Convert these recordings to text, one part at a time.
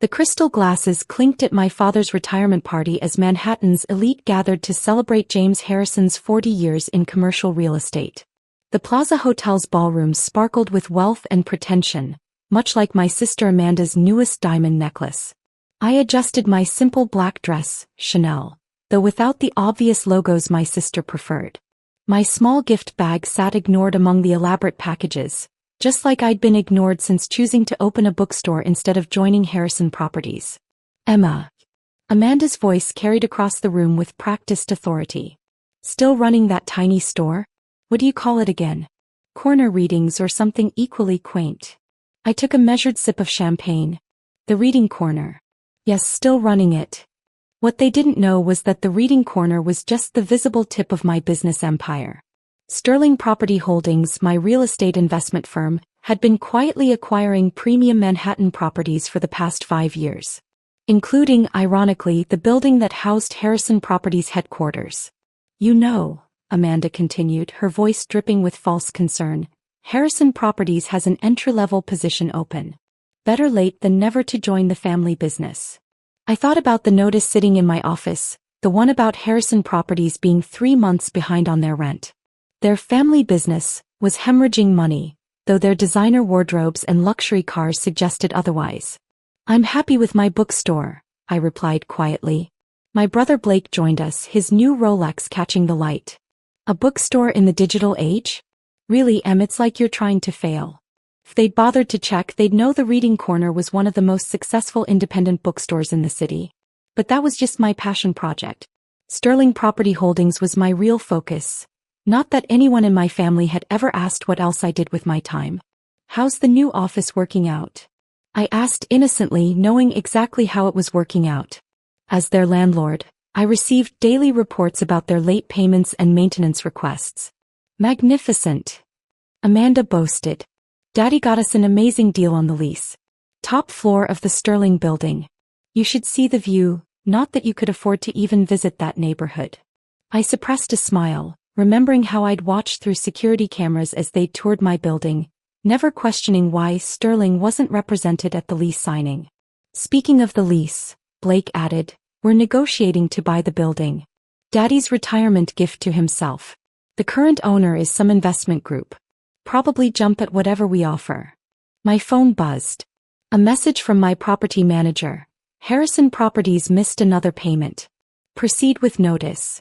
The crystal glasses clinked at my father's retirement party as Manhattan's elite gathered to celebrate James Harrison's 40 years in commercial real estate. The Plaza Hotel's ballrooms sparkled with wealth and pretension, much like my sister Amanda's newest diamond necklace. I adjusted my simple black dress, Chanel, though without the obvious logos my sister preferred. My small gift bag sat ignored among the elaborate packages, just like I'd been ignored since choosing to open a bookstore instead of joining Harrison Properties. Emma. Amanda's voice carried across the room with practiced authority. Still running that tiny store? What do you call it again? Corner readings or something equally quaint? I took a measured sip of champagne. The reading corner. Yes, still running it. What they didn't know was that the reading corner was just the visible tip of my business empire. Sterling Property Holdings, my real estate investment firm, had been quietly acquiring premium Manhattan properties for the past 5 years. Including, ironically, the building that housed Harrison Properties headquarters. You know, Amanda continued, her voice dripping with false concern, Harrison Properties has an entry-level position open. Better late than never to join the family business. I thought about the notice sitting in my office, the one about Harrison Properties being 3 months behind on their rent. Their family business was hemorrhaging money, though their designer wardrobes and luxury cars suggested otherwise. I'm happy with my bookstore, I replied quietly. My brother Blake joined us, his new Rolex catching the light. A bookstore in the digital age? Really, Em, it's like you're trying to fail. If they'd bothered to check, they'd know the Reading Corner was one of the most successful independent bookstores in the city. But that was just my passion project. Sterling Property Holdings was my real focus. Not that anyone in my family had ever asked what else I did with my time. How's the new office working out? I asked innocently, knowing exactly how it was working out. As their landlord, I received daily reports about their late payments and maintenance requests. Magnificent. Amanda boasted. Daddy got us an amazing deal on the lease. Top floor of the Sterling building. You should see the view, not that you could afford to even visit that neighborhood. I suppressed a smile, remembering how I'd watched through security cameras as they toured my building, never questioning why Sterling wasn't represented at the lease signing. Speaking of the lease, Blake added, we're negotiating to buy the building. Daddy's retirement gift to himself. The current owner is some investment group. Probably jump at whatever we offer. My phone buzzed. A message from my property manager. Harrison Properties missed another payment. Proceed with notice.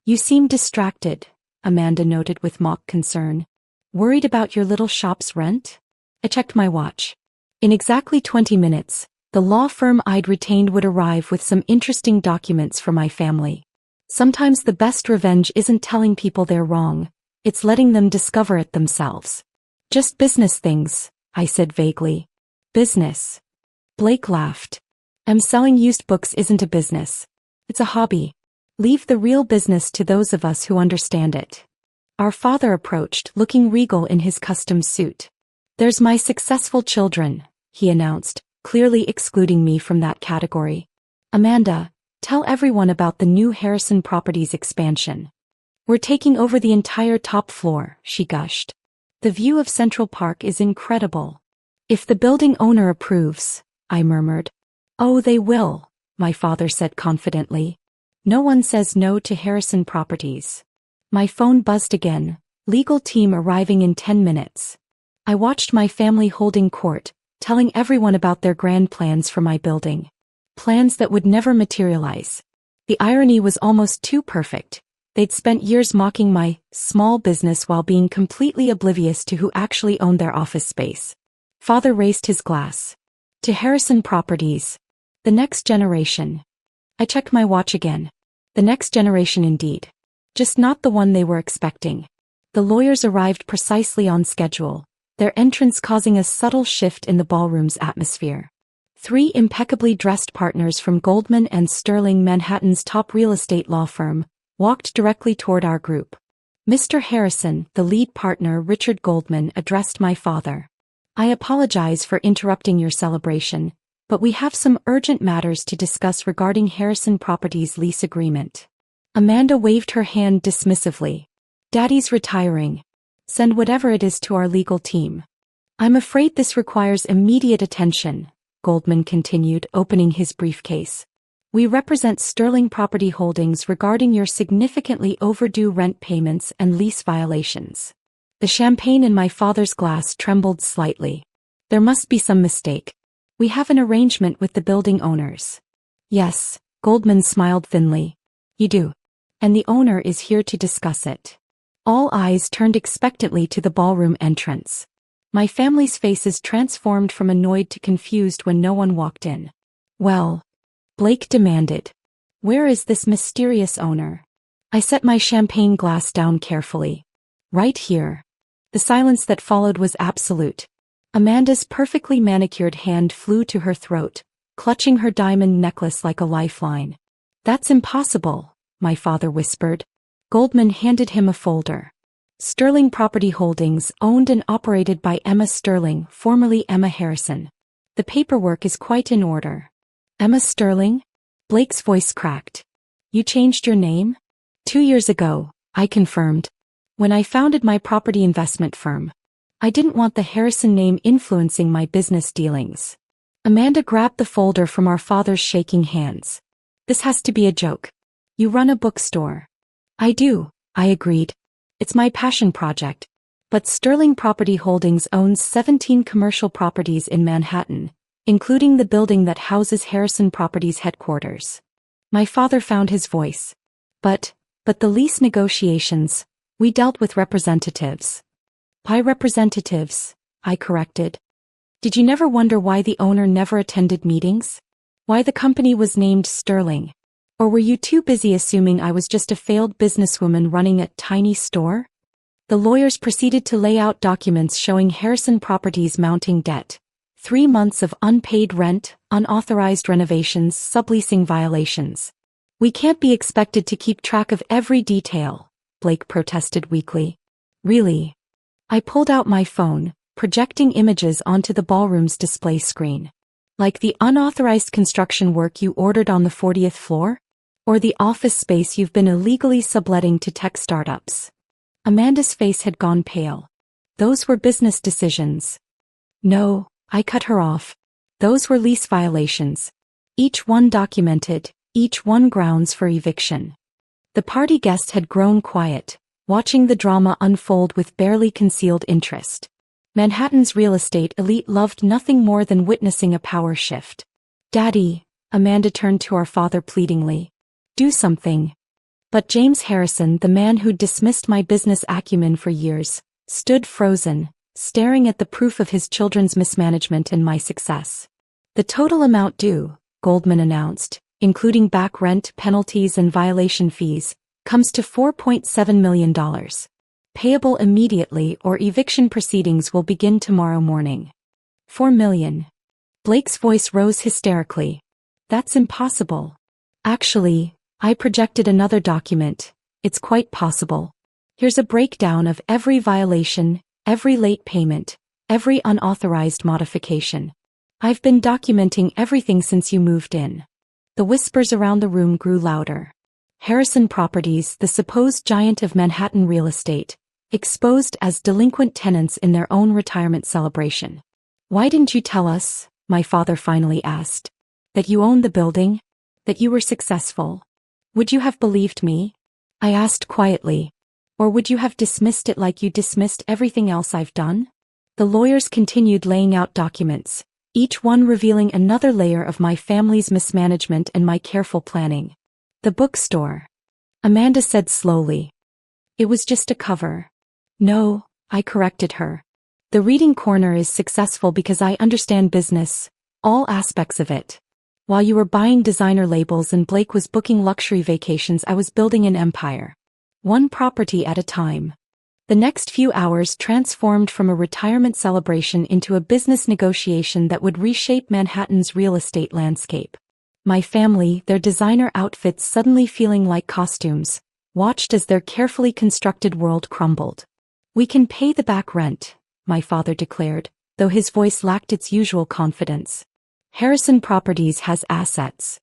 You seem distracted, Amanda noted with mock concern. Worried about your little shop's rent? I checked my watch. In exactly 20 minutes, the law firm I'd retained would arrive with some interesting documents for my family. Sometimes the best revenge isn't telling people they're wrong, it's letting them discover it themselves. Just business things, I said vaguely. Business. Blake laughed. Selling used books isn't a business. It's a hobby. Leave the real business to those of us who understand it. Our father approached, looking regal in his custom suit. There's my successful children, he announced, clearly excluding me from that category. Amanda, tell everyone about the new Harrison Properties expansion. We're taking over the entire top floor, she gushed. The view of Central Park is incredible. If the building owner approves, I murmured. Oh, they will, my father said confidently. No one says no to Harrison Properties. My phone buzzed again, legal team arriving in 10 minutes. I watched my family holding court, telling everyone about their grand plans for my building. Plans that would never materialize. The irony was almost too perfect. They'd spent years mocking my small business while being completely oblivious to who actually owned their office space. Father raised his glass. To Harrison Properties. The next generation. I checked my watch again. The next generation indeed. Just not the one they were expecting. The lawyers arrived precisely on schedule, their entrance causing a subtle shift in the ballroom's atmosphere. 3 impeccably dressed partners from Goldman & Sterling, Manhattan's top real estate law firm, walked directly toward our group. Mr. Harrison, the lead partner Richard Goldman, addressed my father. I apologize for interrupting your celebration, but we have some urgent matters to discuss regarding Harrison Properties' lease agreement. Amanda waved her hand dismissively. Daddy's retiring. Send whatever it is to our legal team. I'm afraid this requires immediate attention, Goldman continued, opening his briefcase. We represent Sterling Property Holdings regarding your significantly overdue rent payments and lease violations. The champagne in my father's glass trembled slightly. There must be some mistake. We have an arrangement with the building owners. Yes, Goldman smiled thinly. You do. And the owner is here to discuss it. All eyes turned expectantly to the ballroom entrance. My family's faces transformed from annoyed to confused when no one walked in. Well, Blake demanded. Where is this mysterious owner? I set my champagne glass down carefully. Right here. The silence that followed was absolute. Amanda's perfectly manicured hand flew to her throat, clutching her diamond necklace like a lifeline. That's impossible, my father whispered. Goldman handed him a folder. Sterling Property Holdings, owned and operated by Emma Sterling, formerly Emma Harrison. The paperwork is quite in order. Emma Sterling? Blake's voice cracked. You changed your name? 2 years ago, I confirmed. When I founded my property investment firm. I didn't want the Harrison name influencing my business dealings. Amanda grabbed the folder from our father's shaking hands. This has to be a joke. You run a bookstore. I do, I agreed. It's my passion project. But Sterling Property Holdings owns 17 commercial properties in Manhattan, including the building that houses Harrison Properties headquarters. My father found his voice. But the lease negotiations, we dealt with representatives. By representatives, I corrected. Did you never wonder why the owner never attended meetings? Why the company was named Sterling? Or were you too busy assuming I was just a failed businesswoman running a tiny store? The lawyers proceeded to lay out documents showing Harrison Properties mounting debt. 3 months of unpaid rent, unauthorized renovations, subleasing violations. We can't be expected to keep track of every detail, Blake protested weakly. Really? I pulled out my phone, projecting images onto the ballroom's display screen. Like the unauthorized construction work you ordered on the 40th floor? Or the office space you've been illegally subletting to tech startups? Amanda's face had gone pale. Those were business decisions. No, I cut her off. Those were lease violations. Each one documented, each one grounds for eviction. The party guest had grown quiet, watching the drama unfold with barely concealed interest. Manhattan's real estate elite loved nothing more than witnessing a power shift. Daddy, Amanda turned to our father pleadingly. Do something. But James Harrison, the man who'd dismissed my business acumen for years, stood frozen, staring at the proof of his children's mismanagement and my success. The total amount due, Goldman announced, including back rent, penalties and violation fees, comes to $4.7 million. Payable immediately or eviction proceedings will begin tomorrow morning. $4 million. Blake's voice rose hysterically. That's impossible. Actually, I projected another document. It's quite possible. Here's a breakdown of every violation, every late payment, every unauthorized modification. I've been documenting everything since you moved in. The whispers around the room grew louder. Harrison Properties, the supposed giant of Manhattan real estate, exposed as delinquent tenants in their own retirement celebration. Why didn't you tell us, my father finally asked, that you owned the building, that you were successful? Would you have believed me? I asked quietly. Or would you have dismissed it like you dismissed everything else I've done? The lawyers continued laying out documents, each one revealing another layer of my family's mismanagement and my careful planning. The bookstore. Amanda said slowly. It was just a cover. No, I corrected her. The reading corner is successful because I understand business, all aspects of it. While you were buying designer labels and Blake was booking luxury vacations, I was building an empire. One property at a time. The next few hours transformed from a retirement celebration into a business negotiation that would reshape Manhattan's real estate landscape. My family, their designer outfits suddenly feeling like costumes, watched as their carefully constructed world crumbled. We can pay the back rent, my father declared, though his voice lacked its usual confidence. Harrison Properties has assets.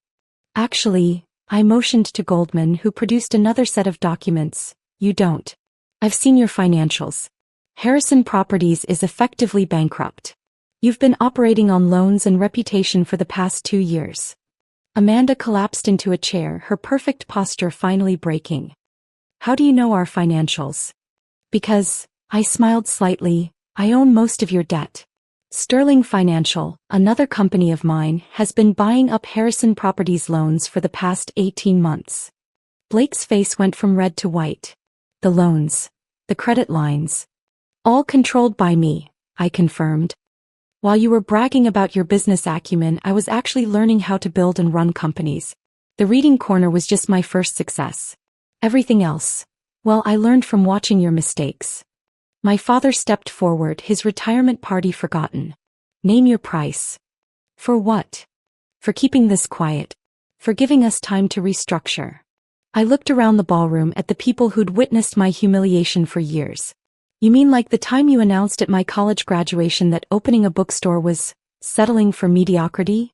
Actually, I motioned to Goldman, who produced another set of documents. You don't. I've seen your financials. Harrison Properties is effectively bankrupt. You've been operating on loans and reputation for the past 2 years. Amanda collapsed into a chair, her perfect posture finally breaking. How do you know our financials? Because, I smiled slightly, I own most of your debt. Sterling Financial, another company of mine, has been buying up Harrison Properties loans for the past 18 months. Blake's face went from red to white. The loans, the credit lines, all controlled by me, I confirmed. While you were bragging about your business acumen, I was actually learning how to build and run companies. The reading corner was just my first success. Everything else, well, I learned from watching your mistakes. My father stepped forward, his retirement party forgotten. Name your price. For what? For keeping this quiet. For giving us time to restructure. I looked around the ballroom at the people who'd witnessed my humiliation for years. You mean like the time you announced at my college graduation that opening a bookstore was settling for mediocrity?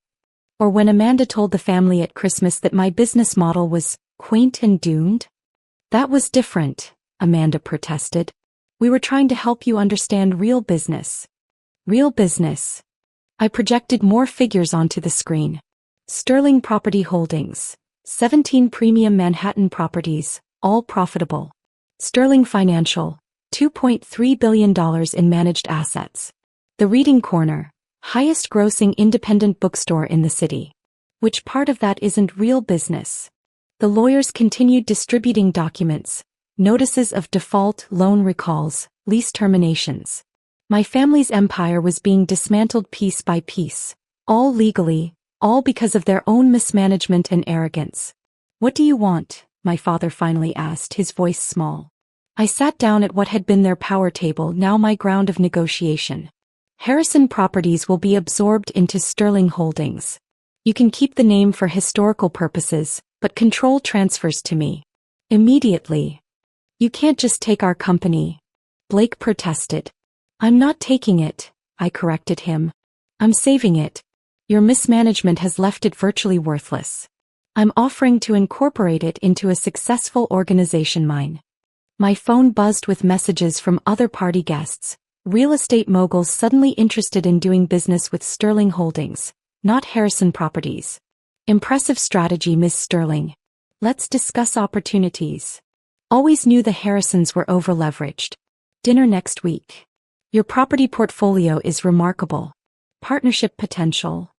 Or when Amanda told the family at Christmas that my business model was quaint and doomed? That was different, Amanda protested. We were trying to help you understand real business. Real business. I projected more figures onto the screen. Sterling Property Holdings. 17 premium Manhattan properties, all profitable. Sterling Financial. $2.3 billion in managed assets. The Reading Corner. Highest grossing independent bookstore in the city. Which part of that isn't real business? The lawyers continued distributing documents. Notices of default, loan recalls, lease terminations. My family's empire was being dismantled piece by piece, all legally, all because of their own mismanagement and arrogance. What do you want? My father finally asked, his voice small. I sat down at what had been their power table, now my ground of negotiation. Harrison Properties will be absorbed into Sterling Holdings. You can keep the name for historical purposes, but control transfers to me. Immediately. You can't just take our company. Blake protested. I'm not taking it, I corrected him. I'm saving it. Your mismanagement has left it virtually worthless. I'm offering to incorporate it into a successful organization mine. My phone buzzed with messages from other party guests. Real estate moguls suddenly interested in doing business with Sterling Holdings, not Harrison Properties. Impressive strategy, Miss Sterling. Let's discuss opportunities. Always knew the Harrisons were overleveraged. Dinner next week. Your property portfolio is remarkable. Partnership potential.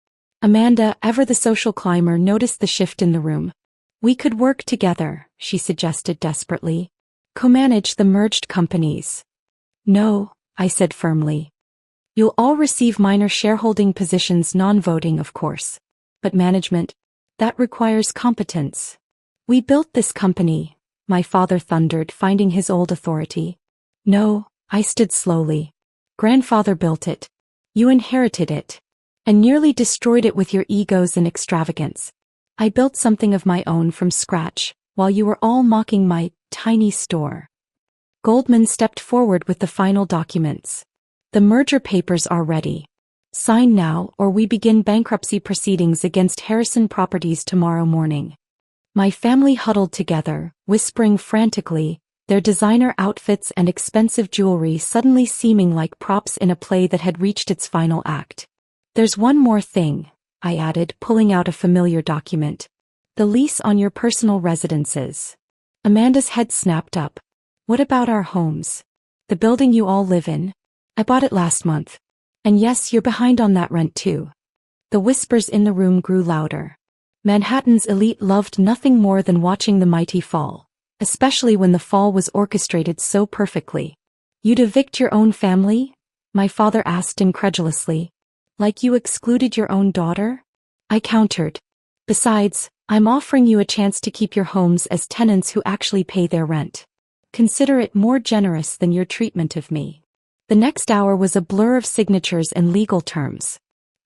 Amanda, ever the social climber, noticed the shift in the room. We could work together, she suggested desperately. Co-manage the merged companies. No, I said firmly. You'll all receive minor shareholding positions, non-voting of course. But management, that requires competence. We built this company, my father thundered, finding his old authority. No, I stood slowly. Grandfather built it. You inherited it. And nearly destroyed it with your egos and extravagance. I built something of my own from scratch, while you were all mocking my tiny store. Goldman stepped forward with the final documents. The merger papers are ready. Sign now or we begin bankruptcy proceedings against Harrison Properties tomorrow morning. My family huddled together, whispering frantically, their designer outfits and expensive jewelry suddenly seeming like props in a play that had reached its final act. There's one more thing, I added, pulling out a familiar document. The lease on your personal residences. Amanda's head snapped up. What about our homes? The building you all live in? I bought it last month. And yes, you're behind on that rent too. The whispers in the room grew louder. Manhattan's elite loved nothing more than watching the mighty fall, especially when the fall was orchestrated so perfectly. You'd evict your own family? My father asked incredulously. Like you excluded your own daughter? I countered. Besides, I'm offering you a chance to keep your homes as tenants who actually pay their rent. Consider it more generous than your treatment of me. The next hour was a blur of signatures and legal terms.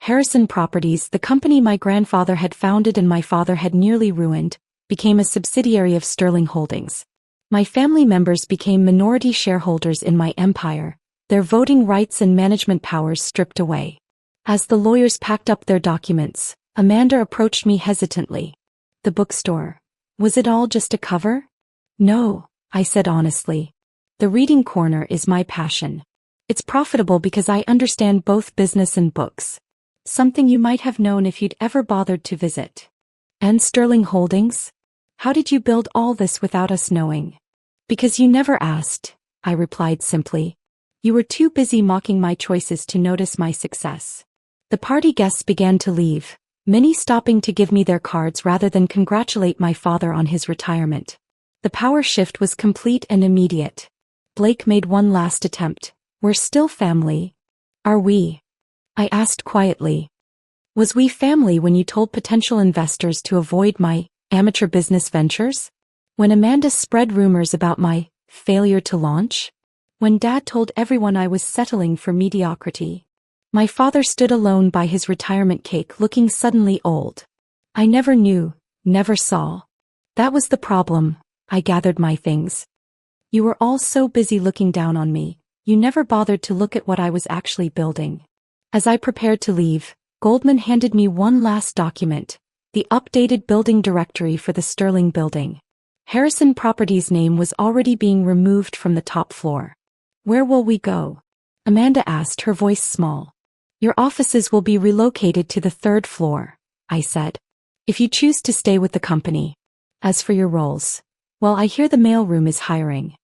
Harrison Properties, the company my grandfather had founded and my father had nearly ruined, became a subsidiary of Sterling Holdings. My family members became minority shareholders in my empire, their voting rights and management powers stripped away. As the lawyers packed up their documents, Amanda approached me hesitantly. The bookstore. Was it all just a cover? No, I said honestly. The Reading Corner is my passion. It's profitable because I understand both business and books. Something you might have known if you'd ever bothered to visit. And Sterling Holdings? How did you build all this without us knowing? Because you never asked, I replied simply. You were too busy mocking my choices to notice my success. The party guests began to leave, many stopping to give me their cards rather than congratulate my father on his retirement. The power shift was complete and immediate. Blake made one last attempt. We're still family. Are we? I asked quietly. Was we family when you told potential investors to avoid my amateur business ventures? When Amanda spread rumors about my failure to launch? When Dad told everyone I was settling for mediocrity? My father stood alone by his retirement cake looking suddenly old. I never knew, never saw. That was the problem. I gathered my things. You were all so busy looking down on me, you never bothered to look at what I was actually building. As I prepared to leave, Goldman handed me one last document, the updated building directory for the Sterling building. Harrison Properties' name was already being removed from the top floor. Where will we go? Amanda asked, her voice small. Your offices will be relocated to the 3rd floor, I said. If you choose to stay with the company. As for your roles, well, I hear the mailroom is hiring.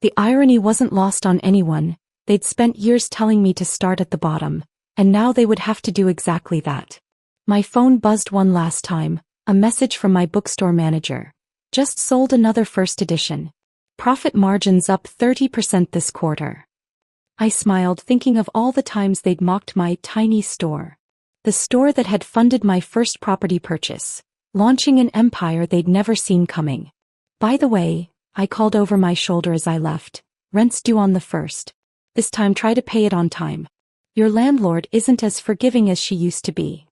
The irony wasn't lost on anyone. They'd spent years telling me to start at the bottom, and now they would have to do exactly that. My phone buzzed one last time, a message from my bookstore manager. Just sold another first edition. Profit margins up 30% this quarter. I smiled, thinking of all the times they'd mocked my tiny store. The store that had funded my first property purchase, launching an empire they'd never seen coming. By the way, I called over my shoulder as I left. Rent's due on the 1st. This time try to pay it on time. Your landlord isn't as forgiving as she used to be.